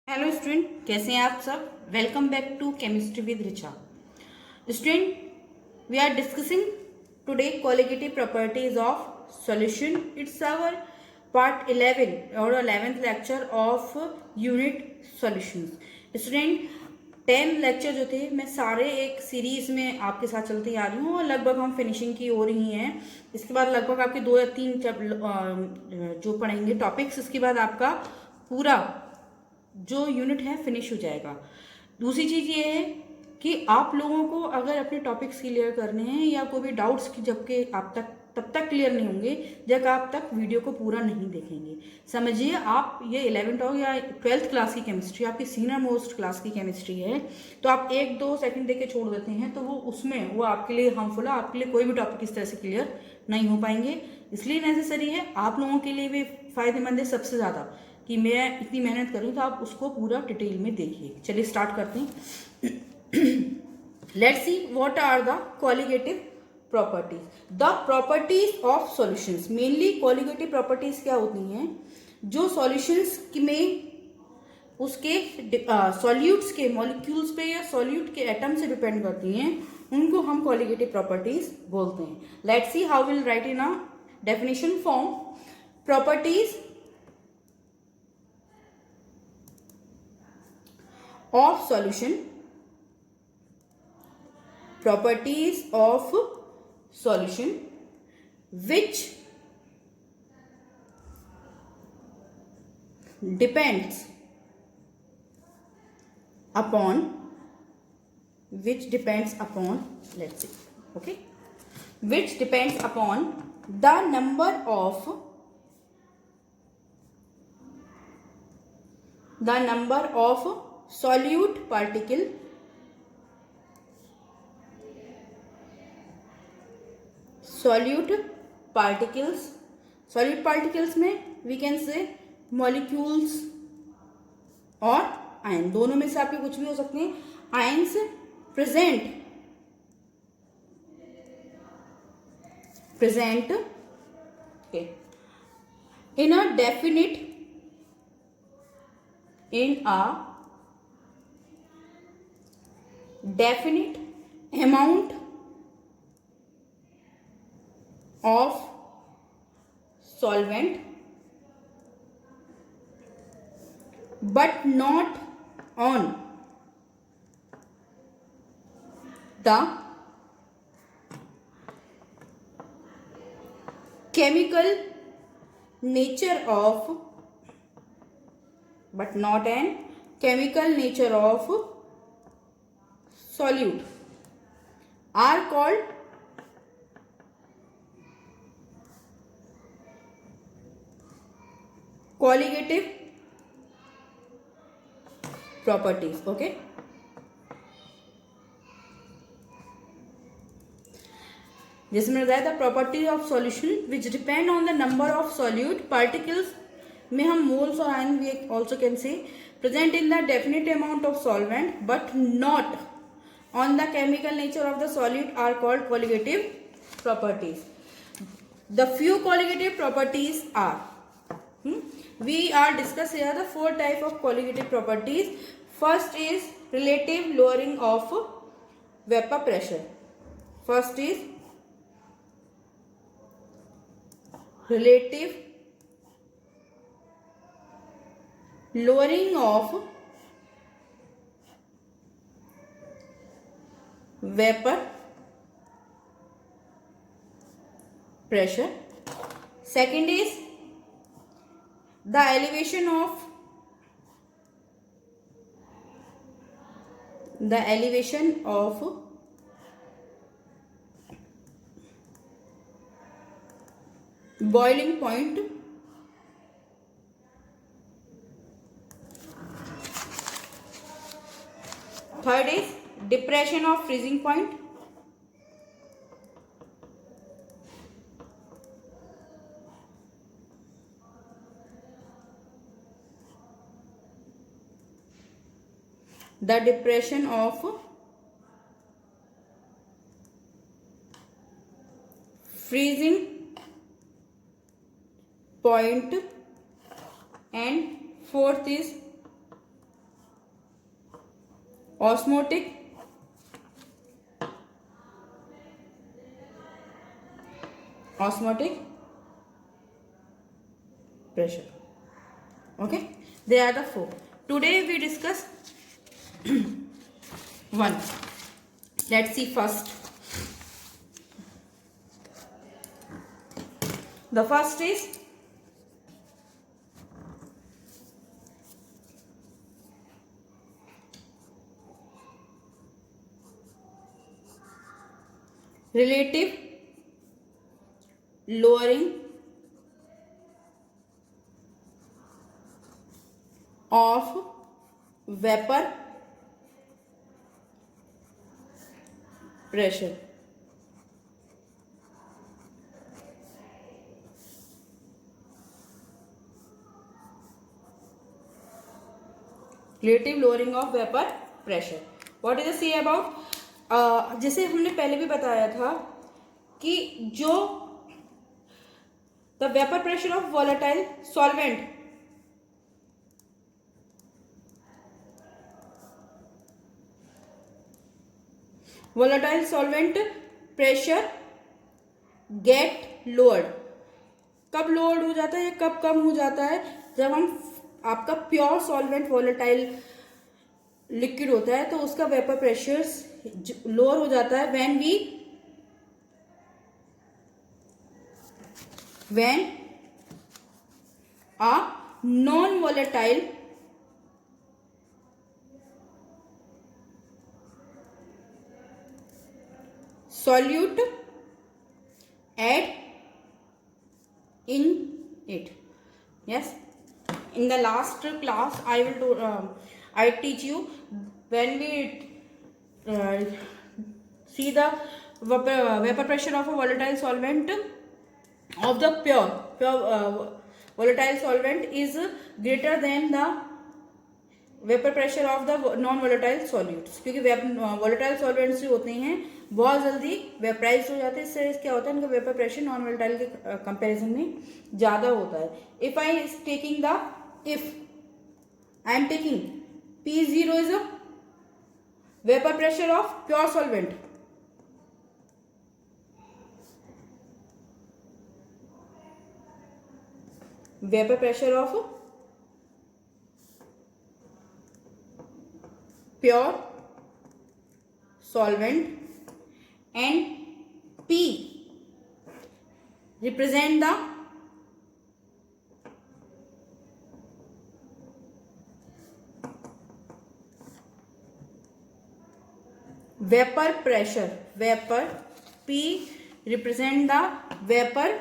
Hello student, कैसे हैं आप सब। Welcome back to chemistry with Richa. Student, we are discussing today colligative properties of solution. It's our part 11 और 11th lecture of unit solutions. Student, 10 lecture जो थे मैं सारे एक सीरीज में आपके साथ चलती आ रही हूँ और लगभग हम फिनिशिंग की ओर ही हैं। इसके बाद लगभग आपके 2 या 3 जो पढ़ेंगे टॉपिक्स, इसके बाद आपका पूरा जो यूनिट है फिनिश हो जाएगा। दूसरी चीज़ ये है कि आप लोगों को अगर अपने टॉपिक्स क्लियर करने हैं या कोई भी डाउट्स की जबकि आप तब तक क्लियर नहीं होंगे जब आप तक वीडियो को पूरा नहीं देखेंगे। समझिए, आप ये 11th हो या 12th क्लास की केमिस्ट्री आपकी सीनियर मोस्ट क्लास की केमिस्ट्री है, तो आप 1-2 सेकंड दे के छोड़ देते हैं तो वो आपके लिए हार्मफुल है। आपके लिए कोई भी टॉपिक इस तरह से क्लियर नहीं हो पाएंगे, इसलिए नेसेसरी है आप लोगों के लिए भी फायदेमंद है सबसे ज़्यादा कि मैं इतनी मेहनत करूँ तो आप उसको पूरा डिटेल में देखिए। चलिए स्टार्ट करते हैं। Let's see what are the colligative properties. The properties of solutions. Mainly colligative properties क्या होती हैं, जो सॉल्यूशंस में उसके सॉल्यूट्स के मॉलिक्यूल्स पे या सॉल्यूट के एटम से डिपेंड करती हैं, उनको हम कोलिगेटिव प्रॉपर्टीज बोलते हैं। Let's see how will write in a definition form. Properties of solution. Properties of solution which depends upon let's see, okay, which depends upon the number of solute particles में we can say molecules और ion, दोनों में से आपके कुछ भी हो सकते हैं। Ions present in a definite amount of solvent but not on the chemical nature of solute are called colligative properties. Okay, जिसमें बताया the property of solution which depend on the number of solute particles में हम moles और ion we also can say present in the definite amount of solvent but not on the chemical nature of the solute are called colligative properties. The few colligative properties are, we are discuss here the 4 type of colligative properties. First is relative lowering of vapor pressure. First is relative lowering of vapor pressure. Second is the elevation of boiling point. Third is depression of freezing point. The depression of freezing point, and fourth is osmotic pressure. Okay, they are the four. Today we discuss one. Let's see first. The first is relative lowering of vapor pressure. Relative lowering of vapor pressure. What is the say about? जैसे हमने पहले भी बताया था कि जो the vapour pressure of volatile solvent, volatile solvent pressure get lowered. कब lowered हो जाता है या कब कम हो जाता है? जब हम आपका प्योर सॉल्वेंट वोलेटाइल लिक्विड होता है तो उसका वेपर प्रेशर लोअर हो जाता है when a non volatile solute add in it. Yes, in the last class I will do I teach you when we see the vapor pressure of a volatile solvent of the pure volatile solvent is greater than the vapour pressure of the non volatile solutes. क्योंकि volatile solvents जो होते हैं बहुत जल्दी vaporise हो जाते हैं. इससे क्या होता है, उनका वेपर प्रेशर नॉन वोलेटाइल के कंपैरिजन में ज़्यादा होता है. If I is taking the I am taking P0 is a vapour pressure of pure solvent. Vapour pressure of pure solvent and P represent the vapor pressure. Vapor P represent the vapor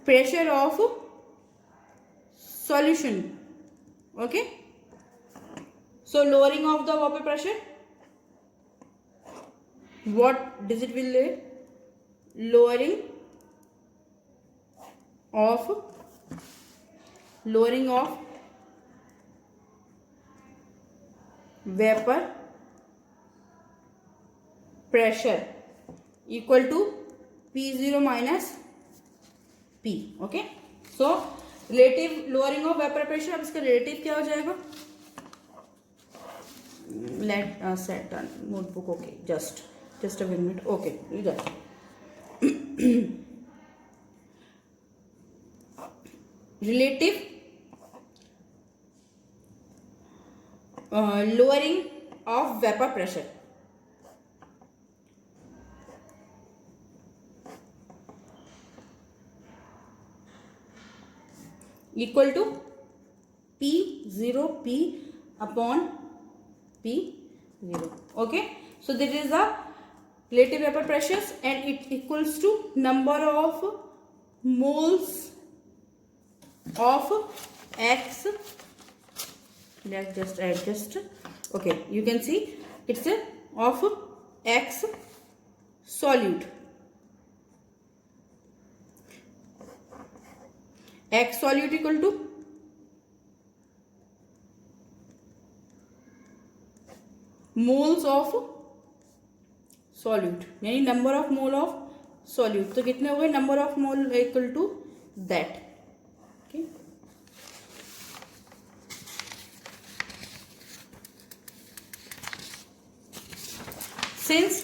pressure of solution. Okay, so lowering of the vapor pressure, what does it will lead? Lowering of vapor pressure equal to P0 minus P. Okay, so relative lowering of vapour pressure. अब इसका relative क्या हो जाएगा? Let set notebook. Okay, just a minute. Okay, इधर relative lowering of vapour pressure equal to P0 P upon P0. Okay, so this is the relative vapor pressures and it equals to number of moles of X. Let's just adjust. Okay, you can see it's of X solute. X solute equal to moles of solute, यानी number of mole of solute. तो कितने हो गए? Number of mole equal to that. since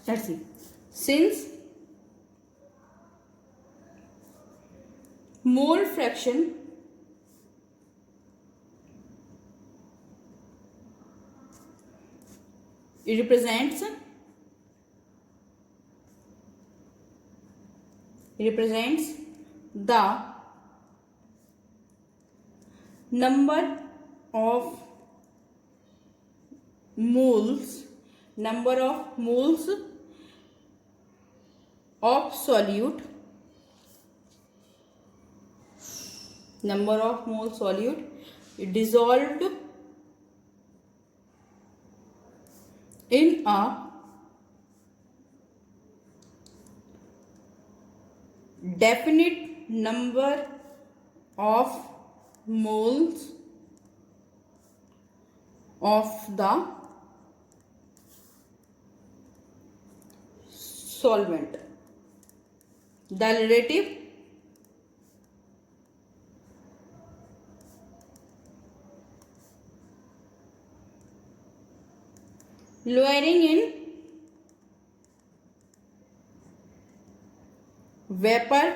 let's see, since mole fraction represents the number of moles of solute dissolved in a definite number of moles of the solvent. The relative lowering in vapor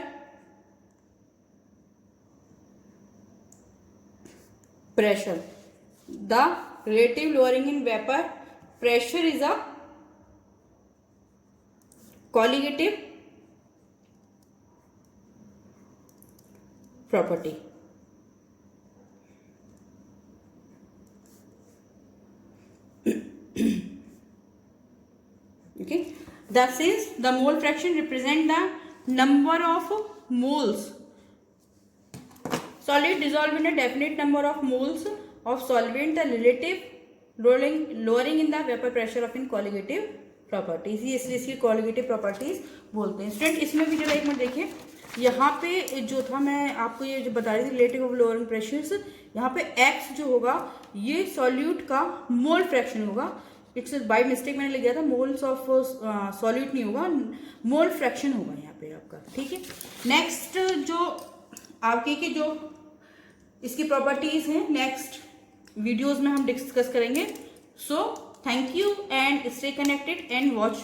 pressure. The relative lowering in vapor pressure is a colligative property. Okay, that is the mole fraction represent the number of moles solid dissolved in a definite number of moles of solvent, the relative lowering in the vapor pressure of in colligative properties, ये इसलिए इसकी colligative properties बोलते हैं. Student इसमें भी जो एक minute देखिए, यहाँ पे जो था मैं आपको ये जो बता रही थी रिलेटिव ऑफ लोअरिंग प्रेशर्स, यहाँ पे x जो होगा ये सॉल्यूट का मोल फ्रैक्शन होगा. इट्स बाय मिस्टेक मैंने लिख दिया था, मोल्स ऑफ सॉल्यूट नहीं होगा, मोल फ्रैक्शन होगा यहाँ पे आपका. ठीक है, नेक्स्ट जो आपके की जो इसकी प्रॉपर्टीज हैं नेक्स्ट वीडियोज में हम डिस्कस करेंगे. सो thank you and stay connected and watch